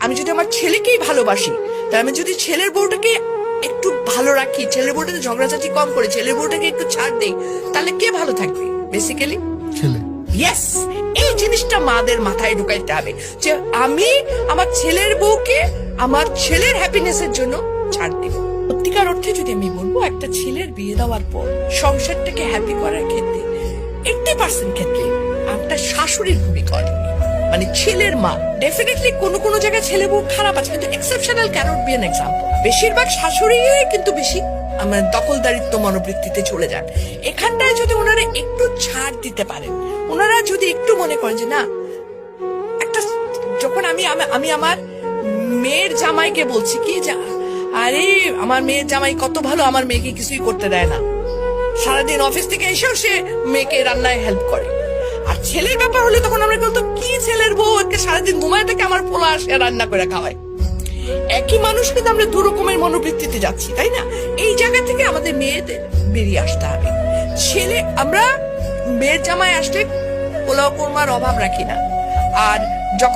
আমি যদি আমার ছেলেকেই ভালোবাসি, তাহলে আমি যদি ছেলের বউটাকে একটু ভালো রাখি, ছেলের বউটাকে ঝগড়াঝাটি কম করে ছেলের বউটাকে একটু ছাড় দেই, তাহলে কে ভালো থাকবে? বেসিক্যালি ছেলে। ইয়েস, এই জিনিসটা মাদের মাথায় ঢুকাইতে হবে যে আমি আমার ছেলের বউকে আমার ছেলের হ্যাপিনেসের জন্য ছাড় দিব। সত্যিকার অর্থে যদি আমি বলবো, একটা ছেলের বিয়ে দেওয়ার পর সংসারটাকে হ্যাপি করার ক্ষেত্রে 80% ক্ষেত্রে একটা শাশুড়ির ভূমিকা অনেক, মানে ছেলের মা। ডেফিনেটলি কোন জায়গায় ছেলে বউ খারাপ আছে, কিন্তু exceptional cannot be an example. বেশিরভাগ শাশুড়ি কিন্তু বেশি আমার দখলদারিত্ব মনোবৃত্তিতে চলে যান। এখানটায় যদি ওনারা একটু ছাড় দিতে পারেন, ওনারা যদি একটু মনে করেন যে না, একটা যখন আমি আমার মেয়ের জামাইকে বলছি কি যে আরে আমার মেয়ের জামাই কত ভালো, আমার মেয়েকে কিছুই করতে দেয় না, সারাদিন অফিস থেকে এসেও সে মেয়েকে রান্নায় হেল্প করে। আর ছেলের ব্যাপার হলে তখন আমরা বলতো কি ছেলের বউ আজকে সারাদিন ঘুমায় থাকে, আমার পোলা আসে রান্না করে খাওয়ায়। একই মানুষ কিন্তু আমরা দু রকমের মনোবৃত্তিতে যাচ্ছি, তাই না? এই জায়গা থেকে আমাদের মেয়েদের বেরিয়ে আসতে হবে। ছেলে আমরা মেয়ের জামাই আসলে পোলাও কোরমার অভাব রাখি না, আর যখন